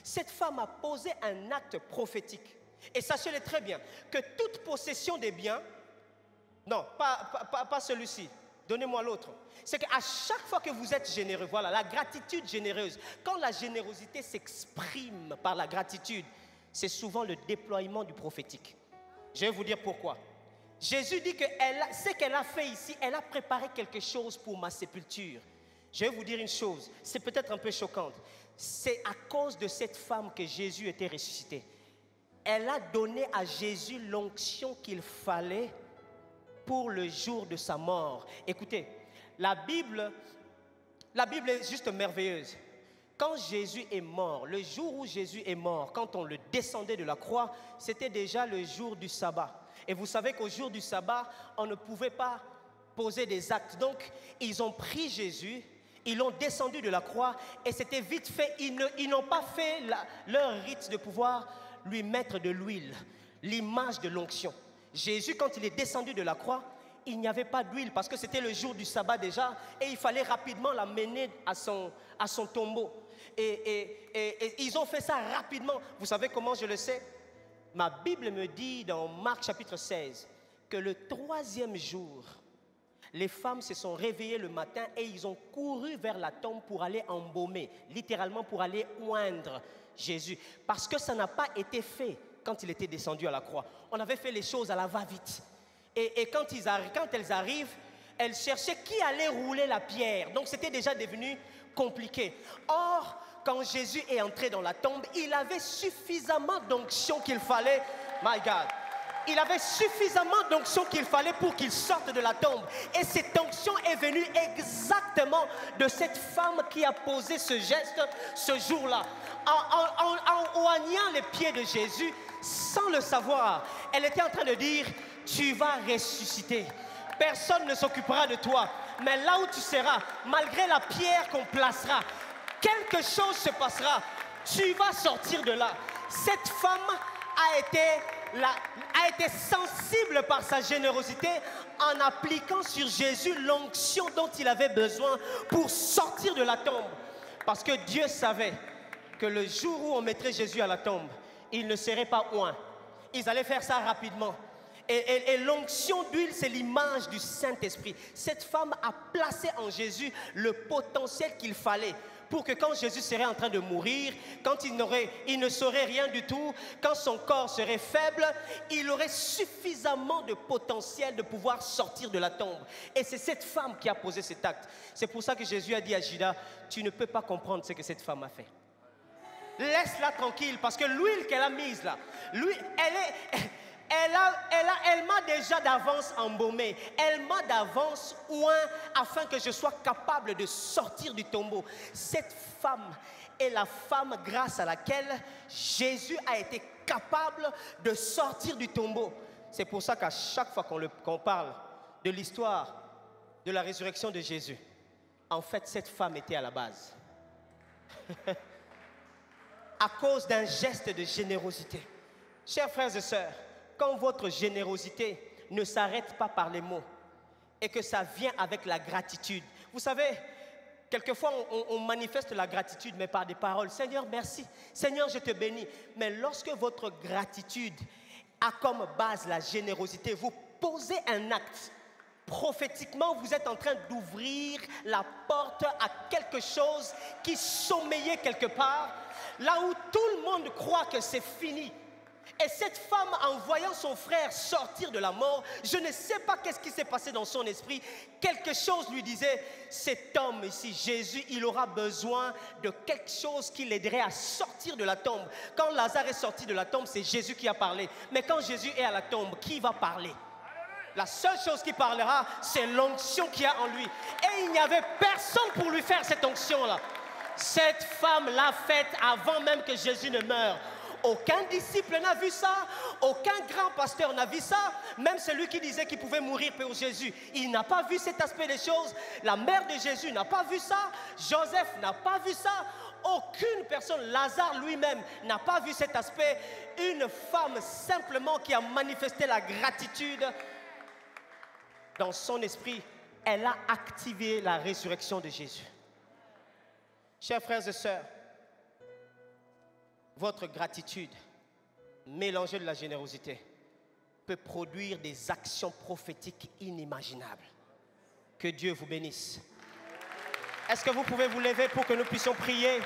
Cette femme a posé un acte prophétique. Et sachez-le très bien, que toute possession des biens, non, pas celui-ci, donnez-moi l'autre. C'est qu'à chaque fois que vous êtes généreux, voilà, la gratitude généreuse, quand la générosité s'exprime par la gratitude, c'est souvent le déploiement du prophétique. Je vais vous dire pourquoi. Jésus dit que ce qu'elle a fait ici, elle a préparé quelque chose pour ma sépulture. Je vais vous dire une chose, c'est peut-être un peu choquante. C'est à cause de cette femme que Jésus était ressuscité. Elle a donné à Jésus l'onction qu'il fallait pour le jour de sa mort. Écoutez, la Bible est juste merveilleuse. Quand Jésus est mort, le jour où Jésus est mort, quand on le descendait de la croix, c'était déjà le jour du sabbat. Et vous savez qu'au jour du sabbat, on ne pouvait pas poser des actes. Donc, ils ont pris Jésus, ils l'ont descendu de la croix et c'était vite fait. Ils n'ont pas fait leur rite de pouvoir lui mettre de l'huile, l'image de l'onction. Jésus, quand il est descendu de la croix, il n'y avait pas d'huile parce que c'était le jour du sabbat déjà et il fallait rapidement l'amener à son tombeau. Et ils ont fait ça rapidement. Vous savez comment je le sais? Ma Bible me dit dans Marc chapitre 16 que le 3e jour, les femmes se sont réveillées le matin et ils ont couru vers la tombe pour aller embaumer, littéralement pour aller oindre Jésus. Parce que ça n'a pas été fait quand il était descendu à la croix. On avait fait les choses à la va-vite. Et quand elles arrivent, elles cherchaient qui allait rouler la pierre. Donc c'était déjà devenu compliqué. Or, quand Jésus est entré dans la tombe, il avait suffisamment d'onction qu'il fallait. My God. Il avait suffisamment d'onction qu'il fallait pour qu'il sorte de la tombe. Et cette onction est venue exactement de cette femme qui a posé ce geste ce jour-là. En oignant les pieds de Jésus, sans le savoir, elle était en train de dire, tu vas ressusciter. Personne ne s'occupera de toi. Mais là où tu seras, malgré la pierre qu'on placera, quelque chose se passera. Tu vas sortir de là. Cette femme a été sensible par sa générosité en appliquant sur Jésus l'onction dont il avait besoin pour sortir de la tombe. Parce que Dieu savait que le jour où on mettrait Jésus à la tombe, il ne serait pas oint. Ils allaient faire ça rapidement. Et l'onction d'huile, c'est l'image du Saint-Esprit. Cette femme a placé en Jésus le potentiel qu'il fallait pour que quand Jésus serait en train de mourir, quand il ne saurait rien du tout, quand son corps serait faible, il aurait suffisamment de potentiel de pouvoir sortir de la tombe. Et c'est cette femme qui a posé cet acte. C'est pour ça que Jésus a dit à Judas, tu ne peux pas comprendre ce que cette femme a fait. Laisse-la tranquille, parce que l'huile qu'elle a mise là, elle m'a déjà d'avance embaumé. Elle m'a d'avance oint afin que je sois capable de sortir du tombeau. Cette femme est la femme grâce à laquelle Jésus a été capable de sortir du tombeau. C'est pour ça qu'à chaque fois qu'on parle de l'histoire de la résurrection de Jésus, en fait, cette femme était à la base. À cause d'un geste de générosité. Chers frères et sœurs, quand votre générosité ne s'arrête pas par les mots et que ça vient avec la gratitude. Vous savez, quelquefois on manifeste la gratitude mais par des paroles. Seigneur, merci. Seigneur, je te bénis. Mais lorsque votre gratitude a comme base la générosité, vous posez un acte. Prophétiquement, vous êtes en train d'ouvrir la porte à quelque chose qui sommeillait quelque part, là où tout le monde croit que c'est fini. Et cette femme, en voyant son frère sortir de la mort, je ne sais pas qu'est-ce qui s'est passé dans son esprit. Quelque chose lui disait, cet homme ici, Jésus, il aura besoin de quelque chose qui l'aiderait à sortir de la tombe. Quand Lazare est sorti de la tombe, c'est Jésus qui a parlé. Mais quand Jésus est à la tombe, qui va parler? La seule chose qui parlera, c'est l'onction qu'il y a en lui. Et il n'y avait personne pour lui faire cette onction-là. Cette femme l'a faite avant même que Jésus ne meure. Aucun disciple n'a vu ça, aucun grand pasteur n'a vu ça, même celui qui disait qu'il pouvait mourir pour Jésus, il n'a pas vu cet aspect des choses. La mère de Jésus n'a pas vu ça, Joseph n'a pas vu ça, aucune personne, Lazare lui-même n'a pas vu cet aspect. Une femme simplement qui a manifesté la gratitude dans son esprit, elle a activé la résurrection de Jésus. Chers frères et sœurs, votre gratitude, mélangée de la générosité, peut produire des actions prophétiques inimaginables. Que Dieu vous bénisse. Est-ce que vous pouvez vous lever pour que nous puissions prier?